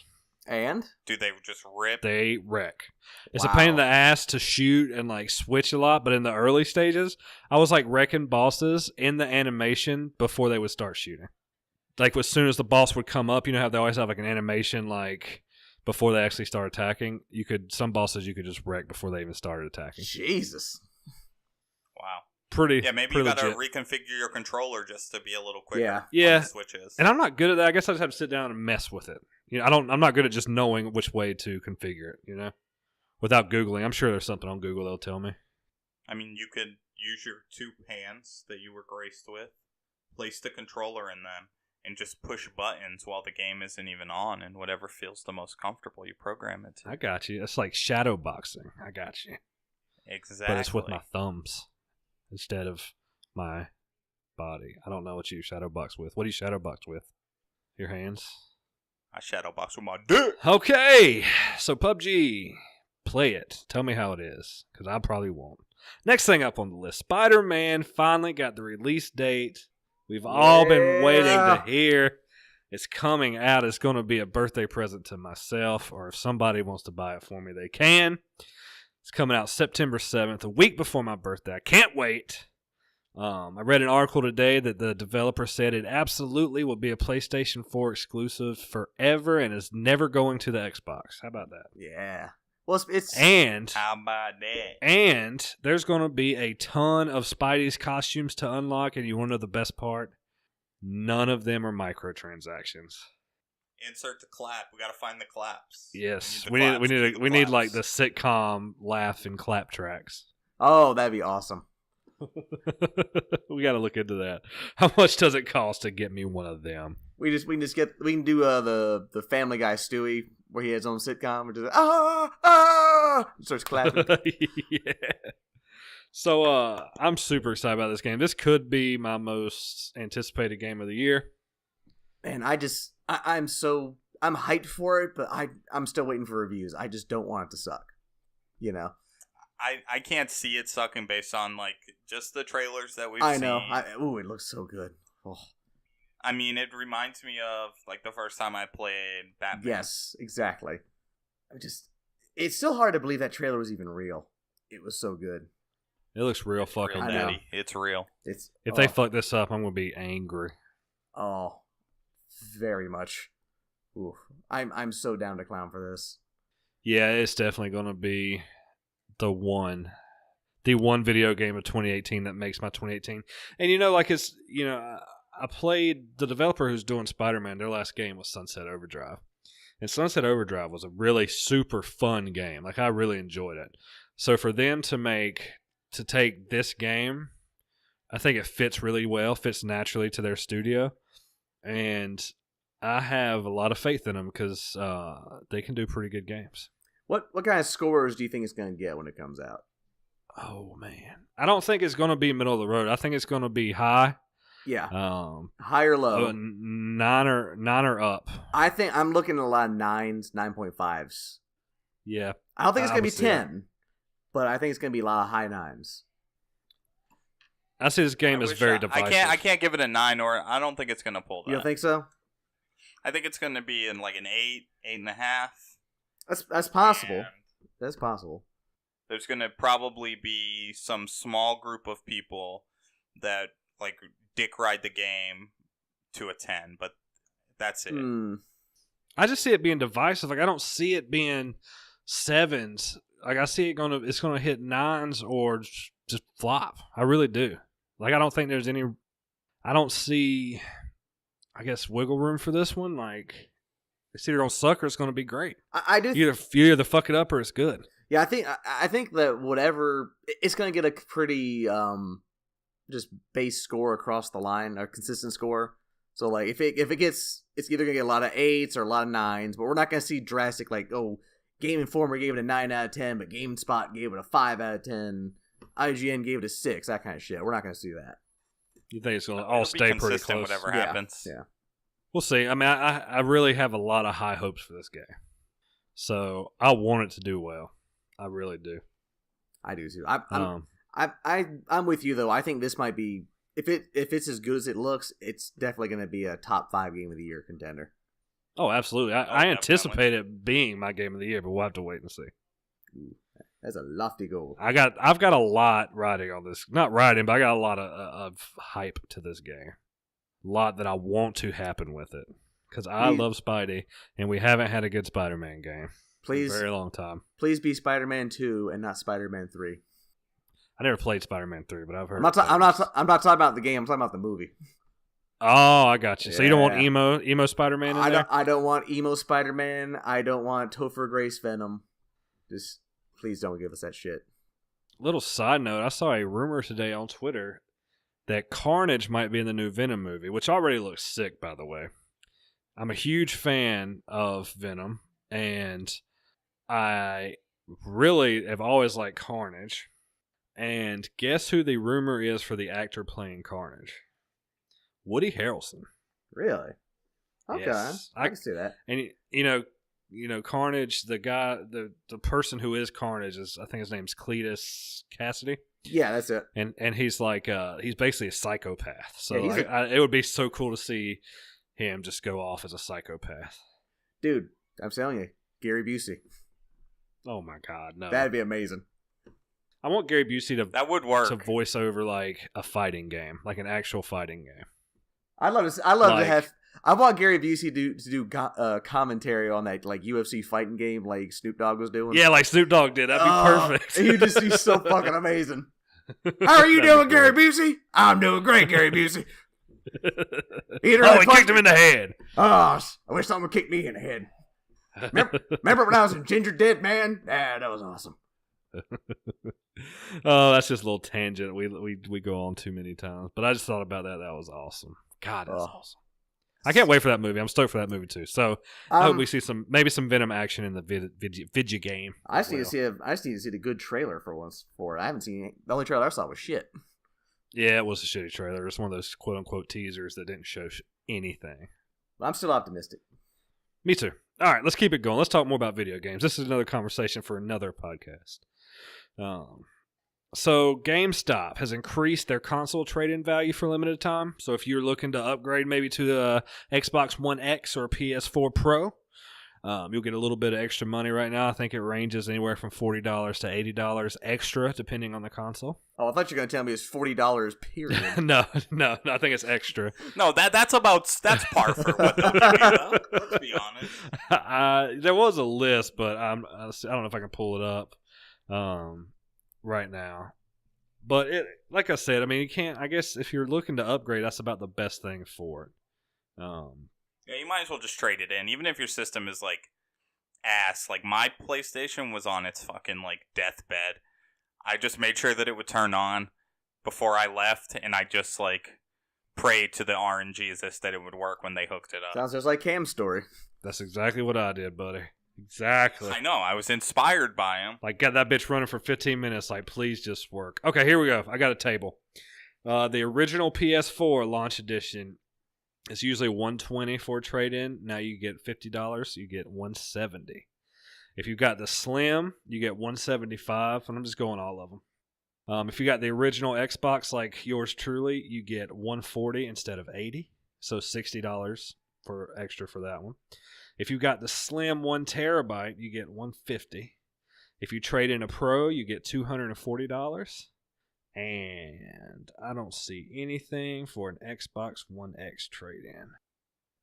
And? Do they just rip? They wreck. It's a pain in the ass to shoot and like switch a lot, but in the early stages, I was like wrecking bosses in the animation before they would start shooting. Like as soon as the boss would come up, you know how they always have like an animation like before they actually start attacking? Some bosses you could just wreck before they even started attacking. Jesus. Wow. Pretty. Yeah, maybe you gotta reconfigure your controller just to be a little quicker. Yeah. On the switches. And I'm not good at that. I guess I just have to sit down and mess with it. I'm not good at just knowing which way to configure it, without Googling. I'm sure there's something on Google that'll tell me. I mean, you could use your two hands that you were graced with, place the controller in them, and just push buttons while the game isn't even on, and whatever feels the most comfortable, you program it to. I got you. It's like shadow boxing. I got you. Exactly. But it's with my thumbs instead of my body. I don't know what you shadow box with. What do you shadow box with? Your hands? I shadow box with my dick. Okay, so PUBG. Play it. Tell me how it is, because I probably won't. Next thing up on the list, Spider-Man finally got the release date. We've all been waiting to hear. It's coming out. It's going to be a birthday present to myself, or if somebody wants to buy it for me, they can. It's coming out September 7th, a week before my birthday. I can't wait. I read an article today that the developer said it absolutely will be a PlayStation 4 exclusive forever and is never going to the Xbox. How about that? Yeah. Well, it's and how about that? And there's going to be a ton of Spidey's costumes to unlock, and you want to know the best part? None of them are microtransactions. Insert the clap. We got to find the claps. Yes, we need like the sitcom laugh and clap tracks. Oh, that'd be awesome. We got to look into that. How much does it cost to get me one of them? We can do the Family Guy Stewie where he has his own sitcom. Just starts clapping. Yeah. So I'm super excited about this game. This could be my most anticipated game of the year. And I'm hyped for it, but I'm still waiting for reviews. I just don't want it to suck. I can't see it sucking based on like just the trailers that we've seen. I know. It looks so good. Oh. I mean, it reminds me of like the first time I played Batman. Yes, exactly. It's still hard to believe that trailer was even real. It was so good. It looks real fucking good. daddy. It's real. If they fuck this up, I'm gonna be angry. Oh, very much. Oof. I'm so down to clown for this. Yeah, it's definitely gonna be the one video game of 2018 that makes my 2018. And I played the developer who's doing Spider-Man. Their last game was Sunset Overdrive. And Sunset Overdrive was a really super fun game. Like, I really enjoyed it. So for them to take this game, I think it fits really well, fits naturally to their studio. And I have a lot of faith in them because they can do pretty good games. What kind of scores do you think it's going to get when it comes out? Oh man, I don't think it's going to be middle of the road. I think it's going to be high. Yeah. High or low? 9 or up. I think I'm looking at a lot of 9s, 9.5s. Yeah. I don't think it's going to be 10, but I think it's going to be a lot of high 9s. I see this game is very divisive. I can't give it a 9, or I don't think it's going to pull that. You don't think so? I think it's going to be in like an 8, 8.5. That's possible. And that's possible. There's going to probably be some small group of people that like dick ride the game to a 10, but that's it. I just see it being divisive. Like I don't see it being 7s. Like I see it's gonna hit 9s or just flop. I really do. Like I don't think there's any. I don't see, I guess, wiggle room for this one. Like it's either gonna suck or it's gonna be great. I do. You either fuck it up or it's good. Yeah, I think that whatever it's gonna get a pretty just base score across the line, a consistent score. So like if it gets, it's either gonna get a lot of 8s or a lot of 9s, but we're not gonna see drastic like, oh, Game Informer gave it a 9 out of 10, but GameSpot gave it a 5 out of 10. IGN gave it a 6. That kind of shit. We're not gonna see that. You think it's gonna all stay pretty close? Whatever happens. Yeah. We'll see. I mean, I really have a lot of high hopes for this game, so I want it to do well. I really do. I do too. I'm with you though. I think this might be, if it's as good as it looks, it's definitely going to be a top 5 game of the year contender. Oh, absolutely. I anticipate it being my game of the year, but we'll have to wait and see. Ooh, that's a lofty goal. I've got a lot riding on this. Not riding, but I got a lot of hype to this game. A lot that I want to happen with it. Because I love Spidey, and we haven't had a good Spider-Man game in a very long time. Please be Spider-Man 2 and not Spider-Man 3. I never played Spider-Man 3, but I've heard. I'm not talking about the game. I'm talking about the movie. Oh, I got you. Yeah. So you don't want emo Spider-Man in there? I don't want emo Spider-Man. I don't want Topher Grace Venom. Just please don't give us that shit. Little side note: I saw a rumor today on Twitter that Carnage might be in the new Venom movie, which already looks sick, by the way. I'm a huge fan of Venom, and I really have always liked Carnage. And guess who the rumor is for the actor playing Carnage? Woody Harrelson. Really? Okay, yes. I can see that. And you know, Carnage. The guy, the person who is Carnage is, I think his name's Cletus Cassidy. Yeah, that's it. And he's like, he's basically a psychopath. So yeah, it would be so cool to see him just go off as a psychopath. Dude, I'm telling you, Gary Busey. Oh my God, no! That'd be amazing. I want Gary Busey that would work to voice over like a fighting game, like an actual fighting game. I want Gary Busey to do commentary on that like UFC fighting game like Snoop Dogg was doing. Yeah, like Snoop Dogg did. That'd be perfect. He's so fucking amazing. How are you doing, Gary Busey? I'm doing great, Gary Busey. He kicked him in the head. Oh, I wish someone kicked me in the head. Remember when I was in Ginger Dead Man? Yeah, that was awesome. Oh, that's just a little tangent we go on too many times. But I just thought about that. That was awesome. God, that's awesome. I can't wait for that movie. I'm stoked for that movie too. So I hope we see maybe some Venom action in the video game. I just need to see the good trailer for once. I haven't seen it. The only trailer I saw was shit. Yeah, it was a shitty trailer. It's one of those quote unquote teasers that didn't show anything. But I'm still optimistic. Me too. All right, let's keep it going. Let's talk more about video games. This is another conversation for another podcast. So GameStop has increased their console trade-in value for a limited time. So if you're looking to upgrade maybe to the Xbox One X or PS4 Pro, you'll get a little bit of extra money right now. I think it ranges anywhere from $40 to $80 extra, depending on the console. Oh, I thought you were going to tell me it's $40, period. No, I think it's extra. No, that's par for what they'll give you, let's be honest. There was a list, but I don't know if I can pull it up right now. But like I said, I mean, you can't. I guess if you're looking to upgrade, that's about the best thing for it. Yeah, you might as well just trade it in, even if your system is like ass. Like my PlayStation was on its fucking like deathbed. I just made sure that it would turn on before I left, and I just like prayed to the RNGesus that it would work when they hooked it up. Sounds just like Cam's story. That's exactly what I did, buddy. Exactly. I know. I was inspired by him. Like, got that bitch running for 15 minutes. Like, please just work. Okay, here we go. I got a table. The original PS4 launch edition is usually $120 for a trade-in. Now you get $50. You get $170. If you got the Slim, you get $175. And I'm just going all of them. If you got the original Xbox like yours truly, you get $140 instead of $80. So $60 for extra for that one. If you got the Slim 1 terabyte, you get $150. If you trade in a Pro, you get $240. And I don't see anything for an Xbox One X trade-in.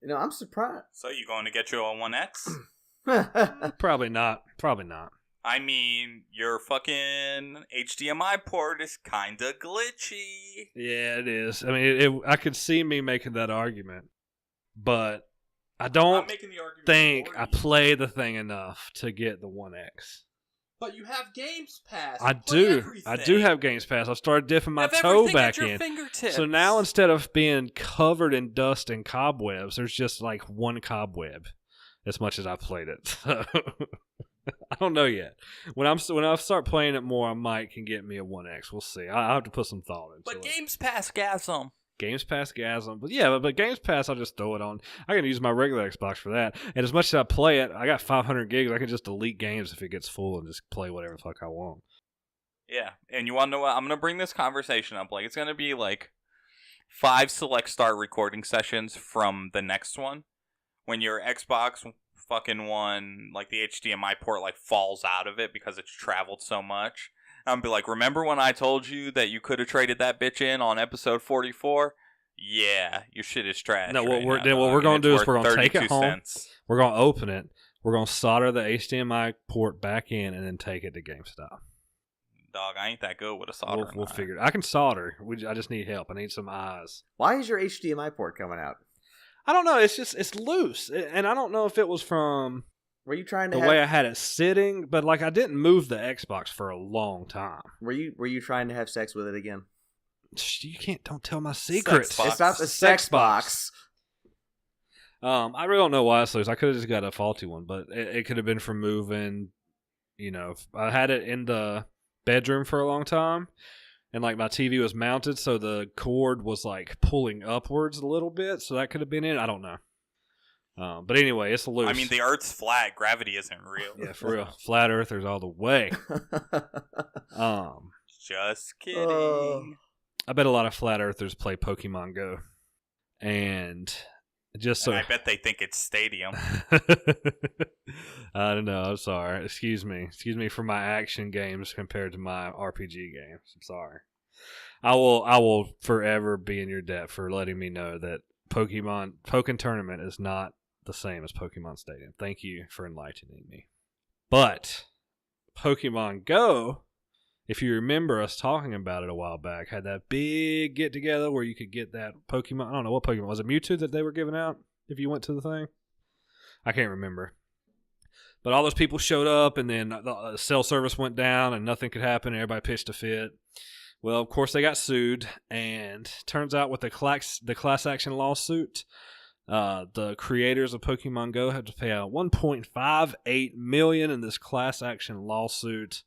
You know, I'm surprised. So you going to get you a 1X? Probably not. Probably not. I mean, your fucking HDMI port is kind of glitchy. Yeah, it is. I mean, I could see me making that argument, but I don't think I play the thing enough to get the 1X. But you have Games Pass. I do have Games Pass. I started dipping my toe back in. So now instead of being covered in dust and cobwebs, there's just like one cobweb as much as I played it. So I don't know yet. When I start playing it more, I might can get me a 1X. We'll see. I'll have to put some thought into it. But Games Pass gasm. Games Pass gasm. But yeah, but Games Pass, I'll just throw it on. I can use my regular Xbox for that. And as much as I play it, I got 500 gigs. I can just delete games if it gets full and just play whatever the fuck I want. Yeah, and you want to know what? I'm going to bring this conversation up. Like, it's going to be like 5 select start recording sessions from the next one. When your Xbox fucking one, like the HDMI port, like falls out of it because it's traveled so much. I'm be like, remember when I told you that you could have traded that bitch in on episode 44? Yeah, your shit is trash. No, what we're going to do is we're going to take it home. We're going to open it. We're going to solder the HDMI port back in and then take it to GameStop. Dog, I ain't that good with a solder. We'll figure it. I can solder. I just need help. I need some eyes. Why is your HDMI port coming out? I don't know. It's loose, and I don't know if it was from. Were you trying to way I had it sitting? But like I didn't move the Xbox for a long time. Were you trying to have sex with it again? You don't tell my secrets. It's not the sex box. I really don't know why it's loose. I could have just got a faulty one, but it could have been from moving. You know, I had it in the bedroom for a long time, and like my TV was mounted, so the cord was like pulling upwards a little bit, so that could have been it. I don't know. But anyway, it's loose. I mean, the Earth's flat. Gravity isn't real. Yeah, for real. Flat Earthers all the way. Just kidding. I bet a lot of Flat Earthers play Pokemon Go. And I bet they think it's Stadium. I don't know. I'm sorry. Excuse me. Excuse me for my action games compared to my RPG games. I'm sorry. I will forever be in your debt for letting me know that Pokken Tournament is not the same as Pokemon Stadium. Thank you for enlightening me. But Pokemon Go, if you remember us talking about it a while back, had that big get together where you could get that Pokemon. I don't know what Pokemon was it. Mewtwo that they were giving out if you went to the thing. I can't remember. But all those people showed up, and then the cell service went down, and nothing could happen. Everybody pitched a fit. Well, of course, they got sued, and turns out with the class action lawsuit, the creators of Pokemon Go had to pay out $1.58 million in this class action lawsuit.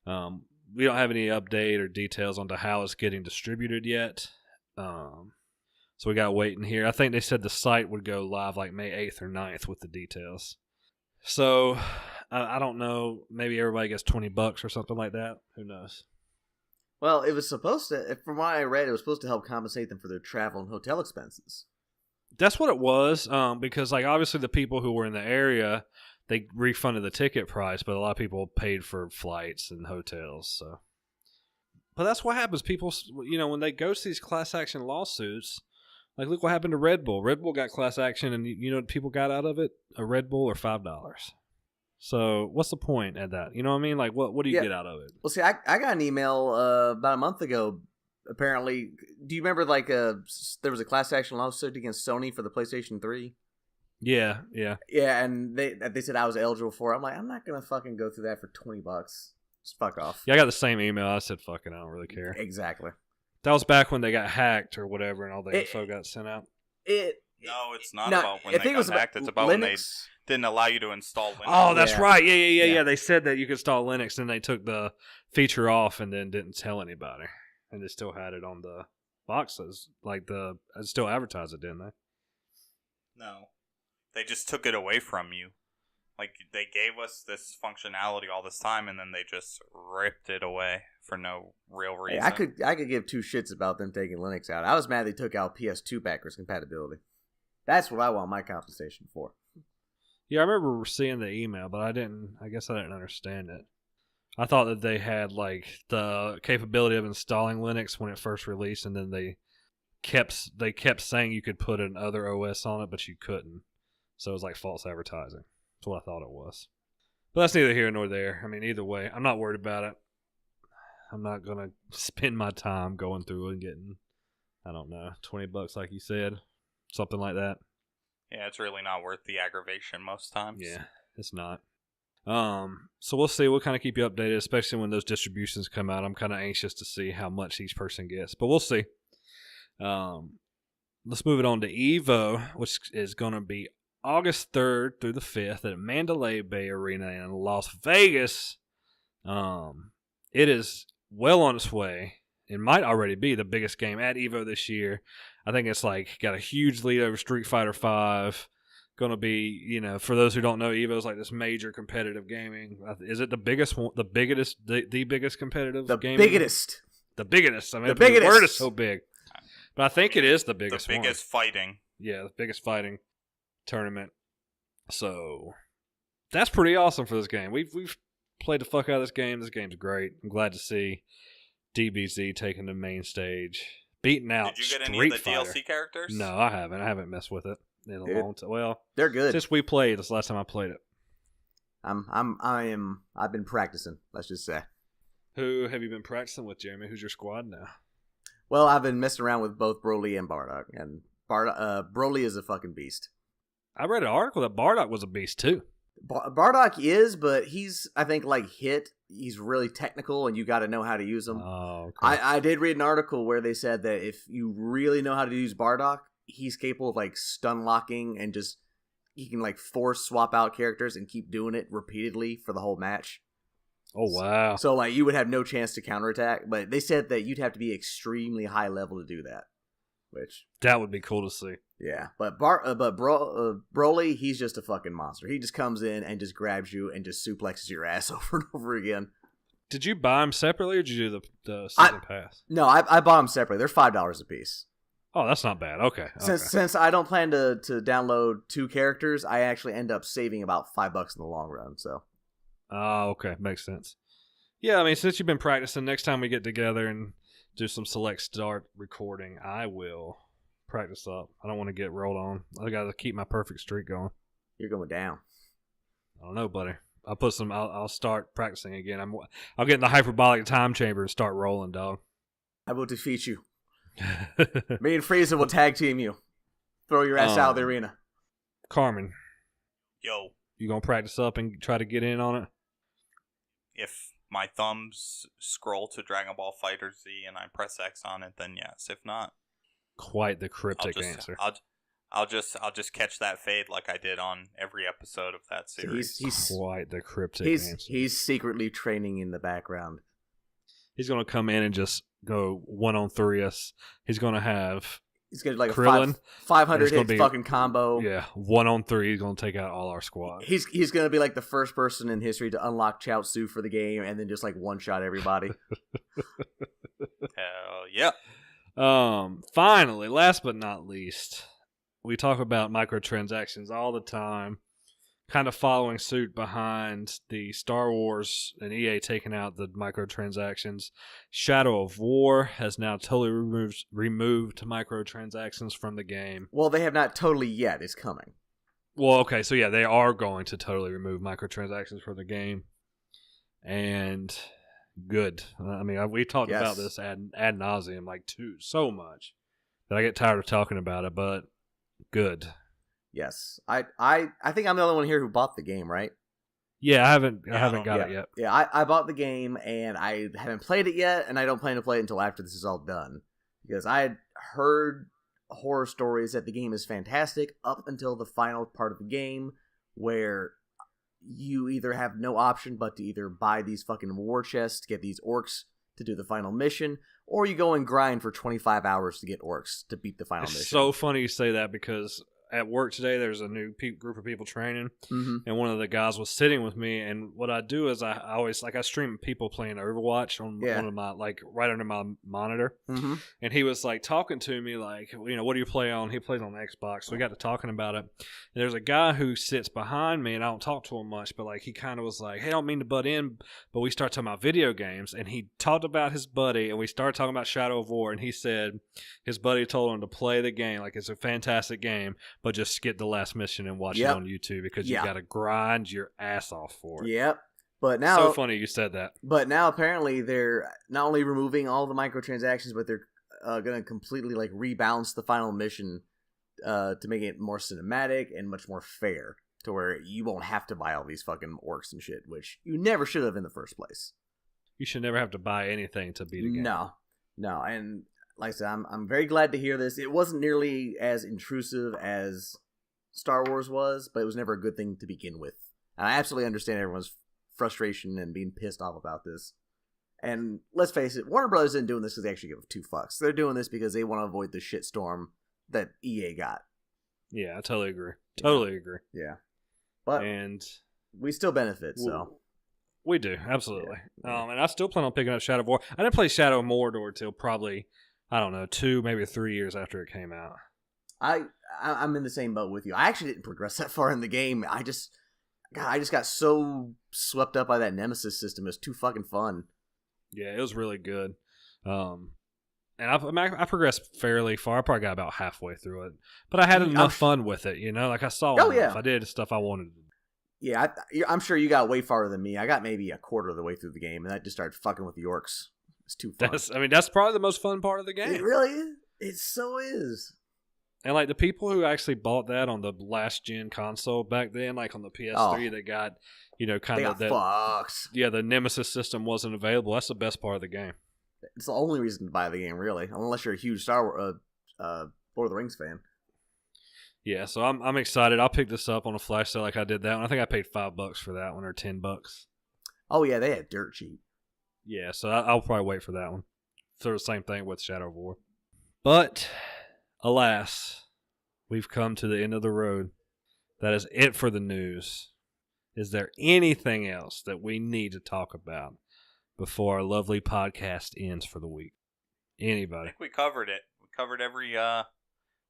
We don't have any update or details onto how it's getting distributed yet. So we got waiting here. I think they said the site would go live like May 8th or 9th with the details. So I don't know. Maybe everybody gets $20 or something like that. Who knows? Well, it was supposed to, from what I read, it was supposed to help compensate them for their travel and hotel expenses. That's what it was, because like obviously the people who were in the area, they refunded the ticket price, but a lot of people paid for flights and hotels. So, but that's what happens. People, when they go to these class action lawsuits, like look what happened to Red Bull. Red Bull got class action, and you know what people got out of it? A Red Bull or $5. So what's the point at that? You know what I mean? Like what do you get out of it? Well, see, I got an email about a month ago. Apparently, do you remember there was a class action lawsuit against Sony for the PlayStation 3? Yeah. Yeah, and they said I was eligible for it. I'm like, I'm not gonna fucking go through that for $20. Just fuck off. Yeah, I got the same email. I said, fucking, I don't really care. Exactly. That was back when they got hacked or whatever, and all the info got sent out. No, it's not about when they got hacked. It's about Linux. when they didn't allow you to install Linux. Oh, that's right. Yeah. They said that you could install Linux, and they took the feature off and then didn't tell anybody. And they still had it on the boxes. Still advertised it, didn't they? No. They just took it away from you. Like, they gave us this functionality all this time, and then they just ripped it away for no real reason. Hey, I could give two shits about them taking Linux out. I was mad they took out PS2 backwards compatibility. That's what I want my compensation for. Yeah, I remember seeing the email, but I guess I didn't understand it. I thought that they had, the capability of installing Linux when it first released, and then they kept saying you could put another OS on it, but you couldn't. So it was false advertising. That's what I thought it was. But that's neither here nor there. I mean, either way, I'm not worried about it. I'm not going to spend my time going through and getting, I don't know, $20 like you said. Something like that. Yeah, it's really not worth the aggravation most times. Yeah, it's not. So we'll see. We'll kind of keep you updated, especially when those distributions come out. I'm kind of anxious to see how much each person gets, but we'll see. Let's move it on to EVO, which is going to be August 3rd through the 5th at Mandalay Bay Arena in Las Vegas. It is well on its way. It might already be the biggest game at EVO this year. I think it's got a huge lead over Street Fighter V. Going to be, for those who don't know, EVO is this major competitive gaming. Is it the biggest one? The biggest competitive gaming? The biggest. I mean, the word is so big. But I think it is the biggest one. The biggest fighting. Yeah, the biggest fighting tournament. So that's pretty awesome for this game. We've played the fuck out of this game. This game's great. I'm glad to see DBZ taking the main stage, beating out. Did you get Street any of the Fighter. DLC characters? No, I haven't. I haven't messed with it in a long time. Well, they're good. Since we played, this last time I played it. I've been practicing. Let's just say. Who have you been practicing with, Jeremy? Who's your squad now? Well, I've been messing around with both Broly and Bardock, and Broly is a fucking beast. I read an article that Bardock was a beast too. Bardock is, but he's, I think, he's really technical, and you got to know how to use him. Oh, okay. I did read an article where they said that if you really know how to use Bardock, he's capable of stun locking and he can force swap out characters and keep doing it repeatedly for the whole match. Oh wow! So you would have no chance to counterattack, but they said that you'd have to be extremely high level to do that. Which that would be cool to see. Yeah, but Broly, he's just a fucking monster. He just comes in and just grabs you and just suplexes your ass over and over again. Did you buy them separately, or did you do the season pass? No, I bought them separately. They're $5 a piece. Oh, that's not bad. Okay. Since I don't plan to download 2 characters, I actually end up saving about $5 in the long run. So. Oh, okay, makes sense. Yeah, I mean, since you've been practicing, next time we get together and do some select start recording, I will practice up. I don't want to get rolled on. I got to keep my perfect streak going. You're going down. I don't know, buddy. I'll start practicing again. I'll get in the hyperbolic time chamber and start rolling, dog. I will defeat you. Me and Frieza will tag team you. Throw your ass out of the arena. Carmen. Yo. You gonna practice up and try to get in on it? If my thumbs scroll to Dragon Ball Fighter Z and I press X on it, then yes. If not, quite the cryptic answer. I'll just catch that fade like I did on every episode of that series. He's quite the cryptic answer. He's secretly training in the background. He's gonna come in and just go 1-on-3 us. He's gonna have. He's gonna do Krillin, a 500 hit fucking combo. Yeah, 1-on-3. He's gonna take out all our squad. He's gonna be the first person in history to unlock Chaozu for the game, and then just one shot everybody. Hell yeah! Finally, last but not least, we talk about microtransactions all the time. Kind of following suit behind the Star Wars and EA taking out the microtransactions. Shadow of War has now totally removed microtransactions from the game. Well, they have not totally yet. It's coming. Well, okay, so yeah, they are going to totally remove microtransactions from the game. And good. I mean, we talked about this ad nauseum, so much that I get tired of talking about it, but good. Yes, I think I'm the only one here who bought the game, right? Yeah, I haven't got it yet. Yeah, I bought the game and I haven't played it yet, and I don't plan to play it until after this is all done. because I had heard horror stories that the game is fantastic up until the final part of the game, where you either have no option but to either buy these fucking war chests to get these orcs to do the final mission, or you go and grind for 25 hours to get orcs to beat the final mission. It's so funny you say that, because at work today there's a new group of people training, and one of the guys was sitting with me, and what I do is I always, like, I stream people playing Overwatch on one of my, like, right under my monitor, and he was like talking to me like, you know, what do you play on? He plays on Xbox, so we got to talking about it, and there's a guy who sits behind me, and I don't talk to him much, but like he kind of was like, hey, I don't mean to butt in, but we start talking about video games, and he talked about his buddy, and we started talking about Shadow of War, and he said his buddy told him to play the game, like it's a fantastic game, but just skip the last mission and watch it on YouTube, because you got to grind your ass off for it. Yep. But now, so funny you said that. But now apparently they're not only removing all the microtransactions, but they're going to completely like rebalance the final mission to make it more cinematic and much more fair, to where you won't have to buy all these fucking orcs and shit, which you never should have in the first place. You should never have to buy anything to beat a game. No, and like I said, I'm very glad to hear this. It wasn't nearly as intrusive as Star Wars was, but it was never a good thing to begin with. And I absolutely understand everyone's frustration and being pissed off about this. And let's face it, Warner Brothers isn't doing this because they actually give two fucks. They're doing this because they want to avoid the shitstorm that EA got. Yeah, I totally agree. Totally agree. Yeah. But we still benefit, so. We do, absolutely. Yeah. And I still plan on picking up Shadow of War. I didn't play Shadow of Mordor till probably, I don't know, 2, maybe 3 years after it came out. I'm in the same boat with you. I actually didn't progress that far in the game. I just got so swept up by that Nemesis system. It was too fucking fun. Yeah, it was really good. And I progressed fairly far. I probably got about halfway through it. But I had enough fun with it, you know? Like, I saw enough. Yeah. I did stuff I wanted to do. Yeah, I'm sure you got way farther than me. I got maybe a quarter of the way through the game, and I just started fucking with the orcs. It's too fun. That's probably the most fun part of the game. It really is. It so is. And, like, the people who actually bought that on the last-gen console back then, like on the PS3, they got, you know, kind of that. Fucked. Yeah, the Nemesis system wasn't available. That's the best part of the game. It's the only reason to buy the game, really, unless you're a huge Lord of the Rings fan. Yeah, so I'm excited. I'll pick this up on a flash sale like I did that one. I think I paid $5 for that one, or $10. Oh yeah, they had dirt cheap. Yeah, so I'll probably wait for that one. So the same thing with Shadow of War. But alas, we've come to the end of the road. That is it for the news. Is there anything else that we need to talk about before our lovely podcast ends for the week? Anybody? I think we covered it. We covered every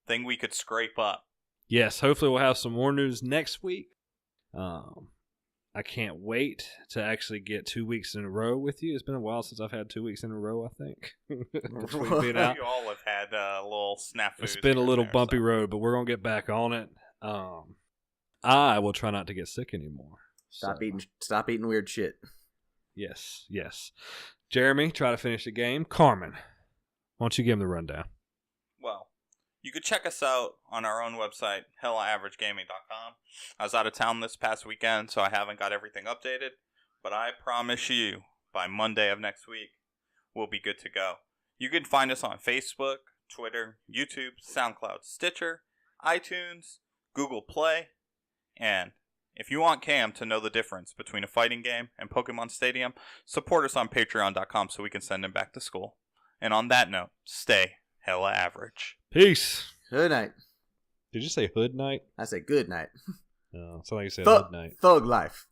thing we could scrape up. Yes, hopefully we'll have some more news next week. I can't wait to actually get 2 weeks in a row with you. It's been a while since I've had 2 weeks in a row, I think. You all have had a little snafu. It's been a little bumpy road, but we're going to get back on it. I will try not to get sick anymore. Stop eating weird shit. Yes. Jeremy, try to finish the game. Carmen, why don't you give him the rundown? Well, you could check us out on our own website, hellaaveragegaming.com. I was out of town this past weekend, so I haven't got everything updated. But I promise you, by Monday of next week, we'll be good to go. You can find us on Facebook, Twitter, YouTube, SoundCloud, Stitcher, iTunes, Google Play, and if you want Cam to know the difference between a fighting game and Pokemon Stadium, support us on Patreon.com so we can send him back to school. And on that note, stay hella average. Peace. Good night. Did you say hood night? I said good night. Oh, sound like you said hood night. Thug life.